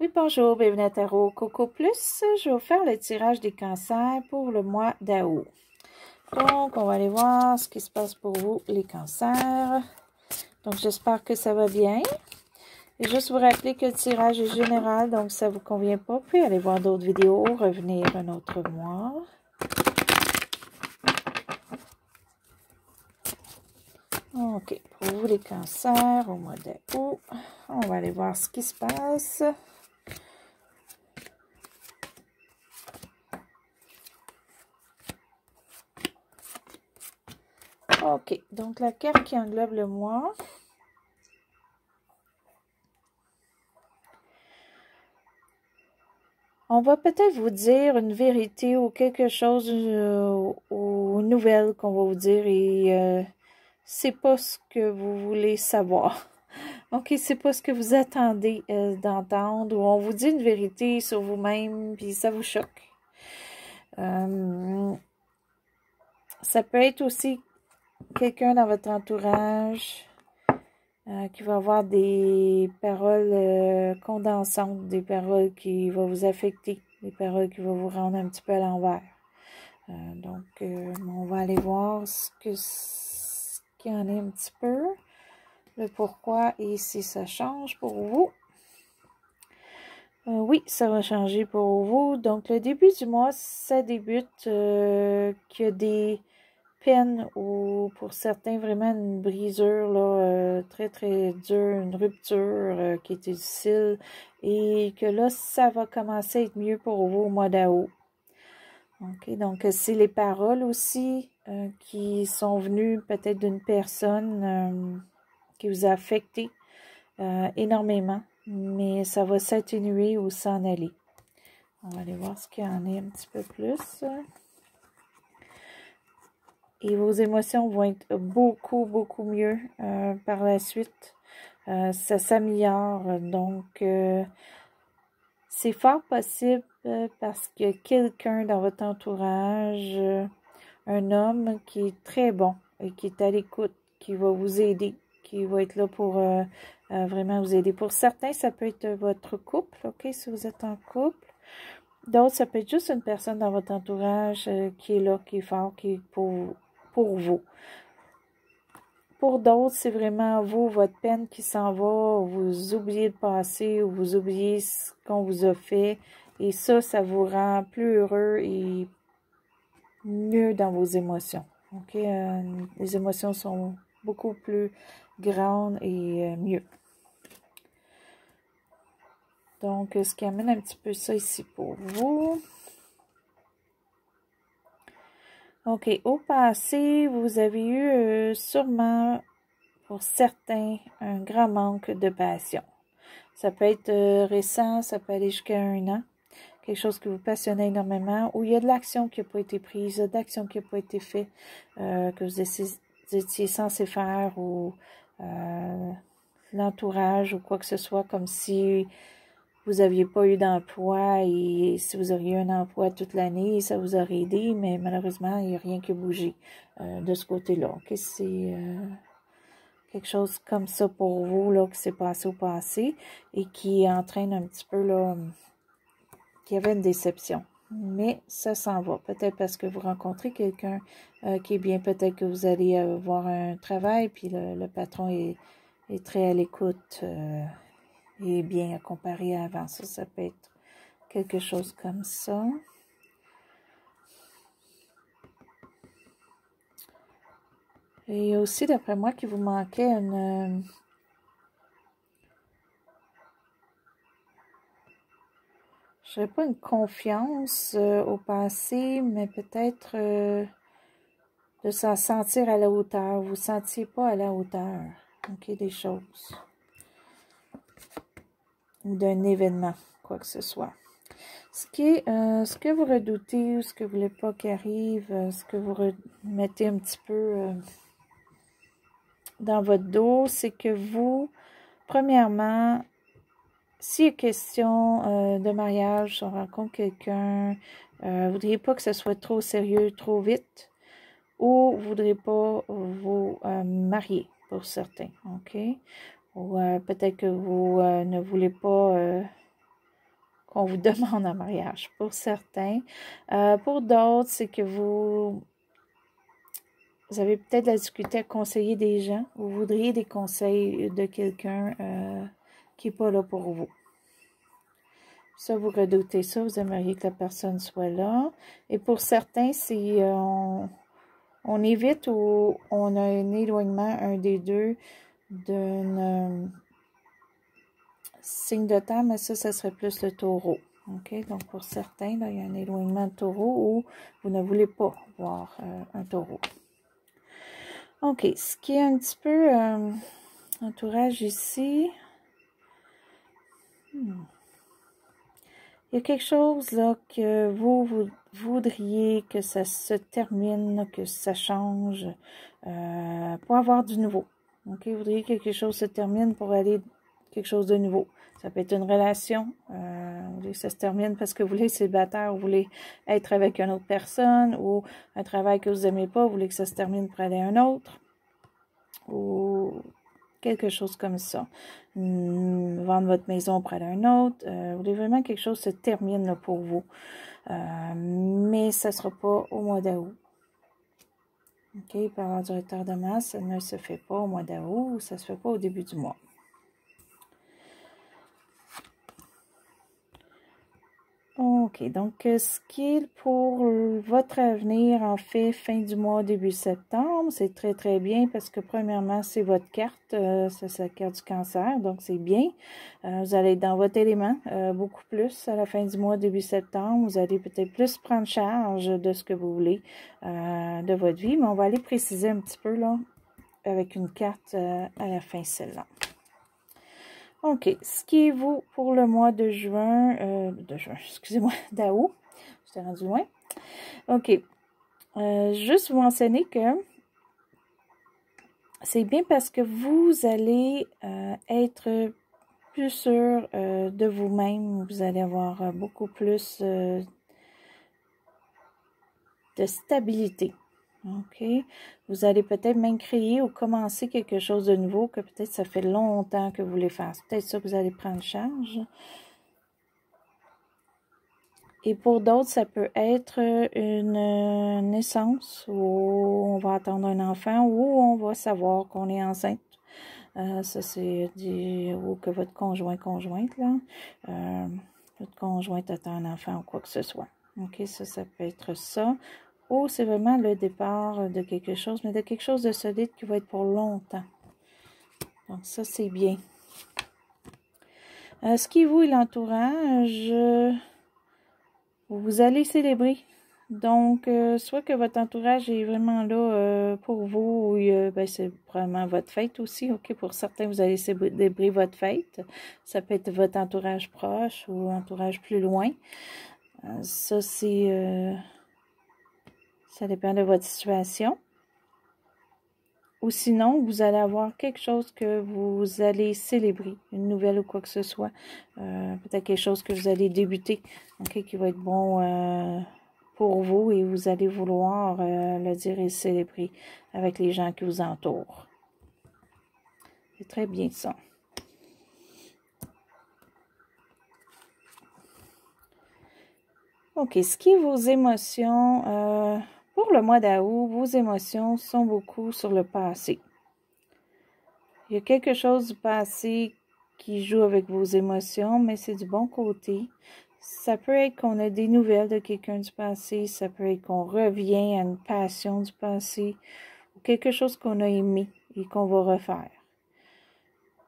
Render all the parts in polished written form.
Oui, bonjour, bienvenue à Tarot Coco Plus. Je vais vous faire le tirage des cancers pour le mois d'août. Donc, on va aller voir ce qui se passe pour vous, les cancers. Donc, j'espère que ça va bien. Et juste vous rappeler que le tirage est général, donc si ça ne vous convient pas, vous pouvez aller voir d'autres vidéos, revenir un autre mois. OK, pour vous les cancers au mois d'août, on va aller voir ce qui se passe. OK, donc la carte qui englobe le mois. On va peut-être vous dire une vérité ou quelque chose aux nouvelles qu'on va vous dire et c'est pas ce que vous voulez savoir. OK, c'est pas ce que vous attendez d'entendre ou on vous dit une vérité sur vous-même puis ça vous choque. Ça peut être aussi quelqu'un dans votre entourage qui va avoir des paroles condensantes, des paroles qui vont vous affecter, des paroles qui vont vous rendre un petit peu à l'envers. Donc, on va aller voir ce qu'il y en est un petit peu, le pourquoi et si ça change pour vous. Oui, ça va changer pour vous. Donc, le début du mois, ça débute qu'il y a des peine ou pour certains vraiment une brisure là, très très dure, une rupture qui était difficile et que là ça va commencer à être mieux pour vous au mois d'août. OK, donc c'est les paroles aussi qui sont venues peut-être d'une personne qui vous a affecté énormément, mais ça va s'atténuer ou s'en aller. On va aller voir ce qu'il y en est un petit peu plus. Et vos émotions vont être beaucoup, beaucoup mieux par la suite. Ça s'améliore. Donc, c'est fort possible parce que quelqu'un dans votre entourage, un homme qui est très bon et qui est à l'écoute, qui va vous aider, qui va être là pour vraiment vous aider. Pour certains, ça peut être votre couple, OK, si vous êtes en couple. D'autres, ça peut être juste une personne dans votre entourage qui est là, qui est fort, qui est pour vous. Pour d'autres, c'est vraiment vous, votre peine qui s'en va, vous oubliez le passé, ou vous oubliez ce qu'on vous a fait, et ça vous rend plus heureux et mieux dans vos émotions. OK? Les émotions sont beaucoup plus grandes et mieux. Donc, ce qui amène un petit peu ça ici pour vous. OK, au passé, vous avez eu sûrement, pour certains, un grand manque de passion. Ça peut être récent, ça peut aller jusqu'à 1 an. Quelque chose qui vous passionnait énormément, où il y a de l'action qui n'a pas été prise, de l'action qui n'a pas été faite, que vous étiez censé faire, ou l'entourage, ou quoi que ce soit, comme si vous n'aviez pas eu d'emploi et si vous auriez eu un emploi toute l'année, ça vous aurait aidé, mais malheureusement, il n'y a rien qui a bougé de ce côté-là. Okay? C'est quelque chose comme ça pour vous, là, qui s'est passé au passé et qui entraîne un petit peu, là, qu'il y avait une déception. Mais ça s'en va. Peut-être parce que vous rencontrez quelqu'un qui est bien, peut-être que vous allez avoir un travail, puis le patron est très à l'écoute. Et bien à comparer à avant. Ça peut être quelque chose comme ça. Et aussi, d'après moi, qu'il vous manquait une... je dirais pas une confiance au passé, mais peut-être de s'en sentir à la hauteur. Vous ne sentiez pas à la hauteur, OK, des choses. Ou d'un événement, quoi que ce soit. Ce que vous redoutez ou ce que vous ne voulez pas qu'il arrive, ce que vous remettez un petit peu dans votre dos, c'est que vous, premièrement, s'il y a question de mariage, on rencontre quelqu'un, vous ne voudriez pas que ce soit trop sérieux, trop vite, ou vous ne voudriez pas vous marier, pour certains, OK? Ou peut-être que vous ne voulez pas qu'on vous demande en mariage, pour certains. Pour d'autres, c'est que vous avez peut-être la difficulté à conseiller des gens. Vous voudriez des conseils de quelqu'un qui n'est pas là pour vous. Ça, vous redoutez ça, vous aimeriez que la personne soit là. Et pour certains, si on évite ou on a un éloignement, un des deux, d'un signe de terre, mais ça serait plus le taureau. OK? Donc, pour certains, là, il y a un éloignement de taureau ou vous ne voulez pas voir un taureau. OK. Ce qui est un petit peu entourage ici. Il y a quelque chose là que vous voudriez que ça se termine, que ça change pour avoir du nouveau. OK? Vous voudriez que quelque chose se termine pour aller quelque chose de nouveau. Ça peut être une relation. Vous voulez que ça se termine parce que vous voulez être célibataire, vous voulez être avec une autre personne, ou un travail que vous n'aimez pas, vous voulez que ça se termine pour aller à un autre, ou quelque chose comme ça. Vendre votre maison pour aller à un autre. Vous voulez vraiment que quelque chose se termine là, pour vous. Mais ça ne sera pas au mois d'août. OK, par avoir du retard de masse, ça ne se fait pas au mois d'août, ça ne se fait pas au début du mois. OK, donc ce qui est pour votre avenir, en fait, fin du mois, début septembre, c'est très, très bien parce que premièrement, c'est votre carte, c'est la carte du cancer, donc c'est bien. Vous allez être dans votre élément, beaucoup plus à la fin du mois, début septembre. Vous allez peut-être plus prendre charge de ce que vous voulez de votre vie, mais on va aller préciser un petit peu, là, avec une carte à la fin, celle-là. OK. Ce qui est vous pour le mois de juin, excusez-moi, d'août. J'étais rendu loin. OK. Juste vous mentionner que c'est bien parce que vous allez être plus sûr de vous-même. Vous allez avoir beaucoup plus de stabilité. OK? Vous allez peut-être même créer ou commencer quelque chose de nouveau que peut-être ça fait longtemps que vous voulez faire. C'est peut-être ça que vous allez prendre charge. Et pour d'autres, ça peut être une naissance où on va attendre un enfant ou on va savoir qu'on est enceinte. Ça, c'est ou que votre conjointe, là, votre conjointe attend un enfant ou quoi que ce soit. OK, ça peut être ça. Ou c'est vraiment le départ de quelque chose, mais de quelque chose de solide qui va être pour longtemps. Donc, ça, c'est bien. Ce qui est vous et l'entourage, vous allez célébrer. Donc, soit que votre entourage est vraiment là pour vous, ou ben, c'est probablement votre fête aussi. OK, pour certains, vous allez célébrer votre fête. Ça peut être votre entourage proche ou entourage plus loin. Ça, c'est... ça dépend de votre situation. Ou sinon, vous allez avoir quelque chose que vous allez célébrer, une nouvelle ou quoi que ce soit. Peut-être quelque chose que vous allez débuter, OK, qui va être bon pour vous et vous allez vouloir le dire et célébrer avec les gens qui vous entourent. C'est très bien ça. OK, ce qui est vos émotions... pour le mois d'août, vos émotions sont beaucoup sur le passé. Il y a quelque chose du passé qui joue avec vos émotions, mais c'est du bon côté. Ça peut être qu'on a des nouvelles de quelqu'un du passé, ça peut être qu'on revient à une passion du passé, ou quelque chose qu'on a aimé et qu'on va refaire.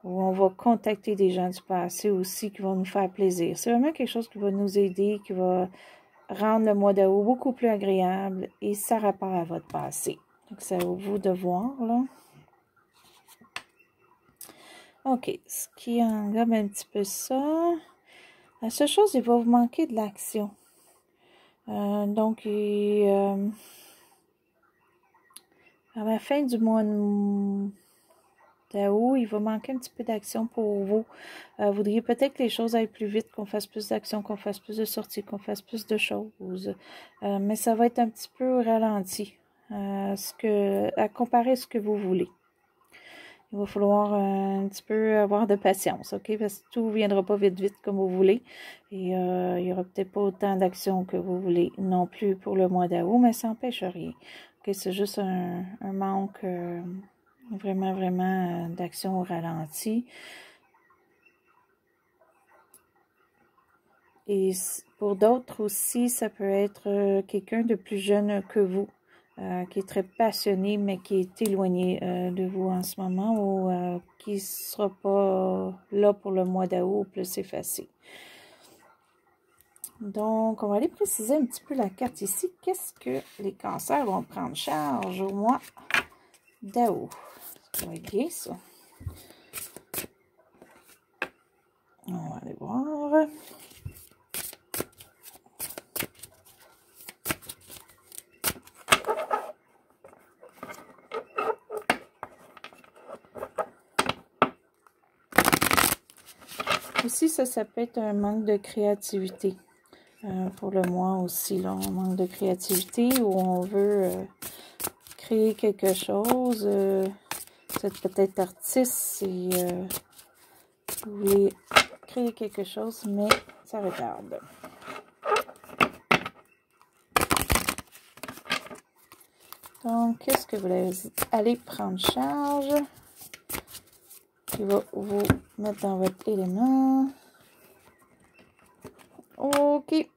Ou on va contacter des gens du passé aussi qui vont nous faire plaisir. C'est vraiment quelque chose qui va nous aider, qui va rendre le mois d'août beaucoup plus agréable et ça rapport à votre passé. Donc, c'est à vous de voir, là. OK, ce qui englobe un petit peu ça. La seule chose, il va vous manquer de l'action. Donc, à la fin du mois d'août, il va manquer un petit peu d'action pour vous. Vous voudriez peut-être que les choses aillent plus vite, qu'on fasse plus d'actions, qu'on fasse plus de sorties, qu'on fasse plus de choses. Mais ça va être un petit peu ralenti à comparer à ce que vous voulez. il va falloir un petit peu avoir de patience, OK? Parce que tout ne viendra pas vite, vite comme vous voulez. Et il n'y aura peut-être pas autant d'actions que vous voulez non plus pour le mois d'août, mais ça n'empêche rien. OK? C'est juste un manque vraiment, vraiment d'action au ralenti. Et pour d'autres aussi, ça peut être quelqu'un de plus jeune que vous, qui est très passionné, mais qui est éloigné de vous en ce moment ou qui ne sera pas là pour le mois d'août, plus effacé. Donc, on va aller préciser un petit peu la carte ici. Qu'est-ce que les cancers vont prendre charge au mois d'août? Ça va être bien, ça. On va aller voir. Aussi, ça peut être un manque de créativité pour le mois aussi. Là, un manque de créativité où on veut créer quelque chose. Vous êtes peut-être artiste et vous voulez créer quelque chose, mais ça retarde. Donc, qu'est-ce que vous allez prendre charge? Qui va vous mettre dans votre élément. OK.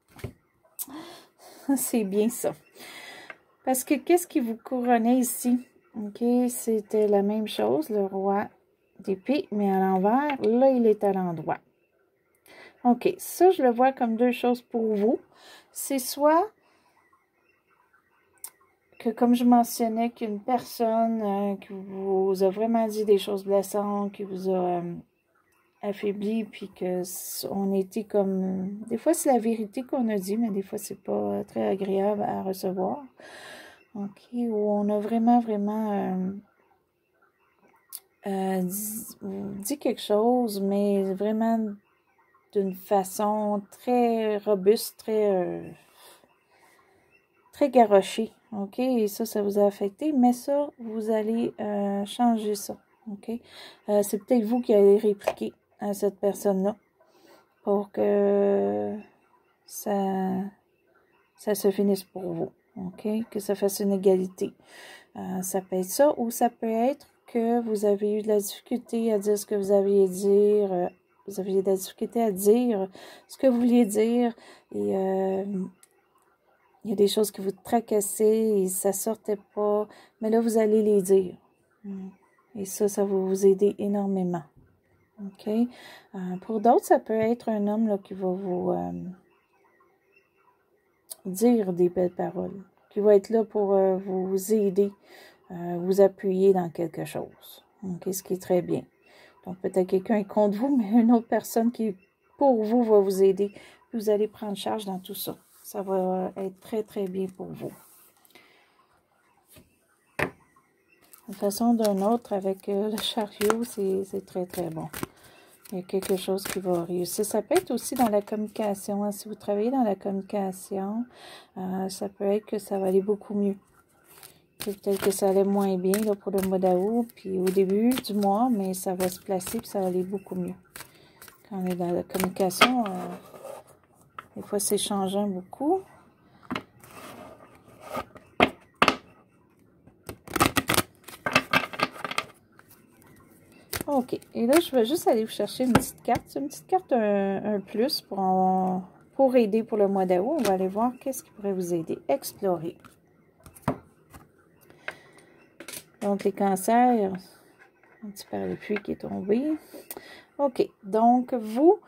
C'est bien ça. Parce que qu'est-ce qui vous couronnait ici? OK, c'était la même chose, le roi d'épée, mais à l'envers. Là, il est à l'endroit. OK, ça, je le vois comme deux choses pour vous. C'est soit que, comme je mentionnais, qu'une personne qui vous a vraiment dit des choses blessantes, qui vous a affaibli, puis que on était comme... Des fois, c'est la vérité qu'on a dit, mais des fois, c'est pas très agréable à recevoir. OK, où on a vraiment, vraiment dit quelque chose, mais vraiment d'une façon très robuste, très garochée. OK, et ça vous a affecté, mais ça, vous allez changer ça. OK, c'est peut-être vous qui allez répliquer à cette personne-là pour que ça se finisse pour vous. OK, que ça fasse une égalité. Ça peut être ça, ou ça peut être que vous avez eu de la difficulté à dire ce que vous aviez à dire, vous aviez de la difficulté à dire ce que vous vouliez dire, et il y a des choses qui vous tracassaient et ça sortait pas, mais là, vous allez les dire. Et ça va vous aider énormément. OK? Pour d'autres, ça peut être un homme là, qui va vous dire des belles paroles, qui va être là pour vous aider, vous appuyer dans quelque chose. OK? Ce qui est très bien. Donc, peut-être quelqu'un est contre vous, mais une autre personne qui, pour vous, va vous aider. Vous allez prendre charge dans tout ça. Ça va être très, très bien pour vous. De façon d'un autre, avec le chariot, c'est très, très bon. Il y a quelque chose qui va réussir. Ça peut être aussi dans la communication. Hein. Si vous travaillez dans la communication, ça peut être que ça va aller beaucoup mieux. Peut-être que ça allait moins bien là, pour le mois d'août, puis au début du mois, mais ça va se placer, puis ça va aller beaucoup mieux. Quand on est dans la communication, des fois c'est changeant beaucoup. OK. Et là, je vais juste aller vous chercher une petite carte. C'est une petite carte un plus pour aider pour le mois d'août. On va aller voir qu'est-ce qui pourrait vous aider. Explorer. Donc, les cancers, un petit parapluie qui est tombé. OK. Donc, vous,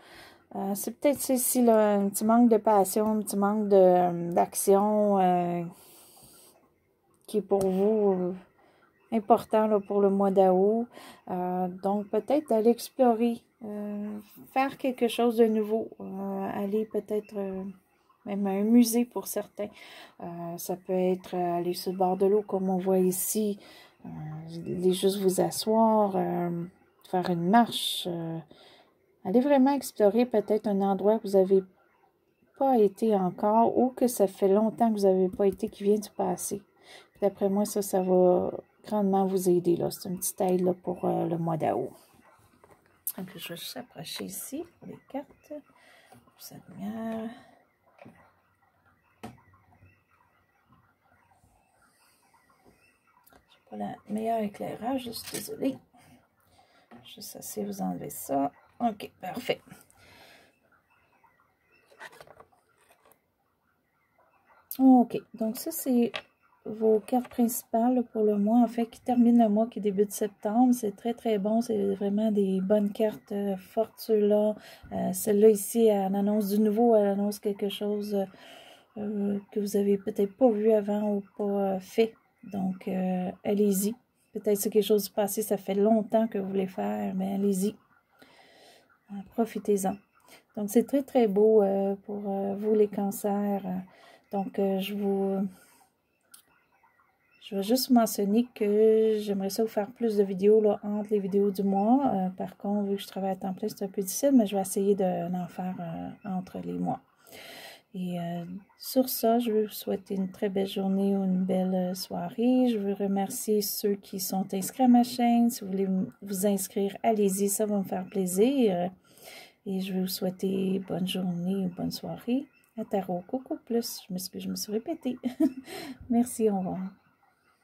c'est peut-être ici là, un petit manque de passion, un petit manque d'action qui est pour vous important là, pour le mois d'août. Donc, peut-être d'aller explorer, faire quelque chose de nouveau, aller peut-être même à un musée pour certains. Ça peut être aller sur le bord de l'eau comme on voit ici, aller juste vous asseoir, faire une marche, aller vraiment explorer peut-être un endroit que vous n'avez pas été encore ou que ça fait longtemps que vous n'avez pas été, qui vient du passé. D'après moi, ça va grandement vous aider. C'est une petite aide là, pour le mois d'août. Donc, je vais juste approcher ici pour les cartes. Pour sa lumière. Je n'ai pas le meilleur éclairage, je suis désolée. Juste assez, vous enlevez ça. OK, parfait. OK, donc ça, c'est vos cartes principales là, pour le mois, en fait, qui termine le mois, qui débute septembre. C'est très, très bon. C'est vraiment des bonnes cartes fortes, ceux-là. Celle-là ici, elle annonce du nouveau, elle annonce quelque chose que vous avez peut-être pas vu avant ou pas fait. Donc, allez-y. Peut-être c'est quelque chose du passé, ça fait longtemps que vous voulez faire, mais allez-y. Profitez-en. Donc, c'est très, très beau pour vous, les cancers. Donc, je vais juste mentionner que j'aimerais ça vous faire plus de vidéos là, entre les vidéos du mois. Par contre, vu que je travaille à temps plein, c'est un peu difficile, mais je vais essayer d'en faire entre les mois. Et sur ça, je veux vous souhaiter une très belle journée ou une belle soirée. Je veux remercier ceux qui sont inscrits à ma chaîne. Si vous voulez vous inscrire, allez-y, ça va me faire plaisir. Et je veux vous souhaiter bonne journée ou bonne soirée. À Tarot Coco Plus. Je m'excuse, je me suis répétée. Merci, au revoir.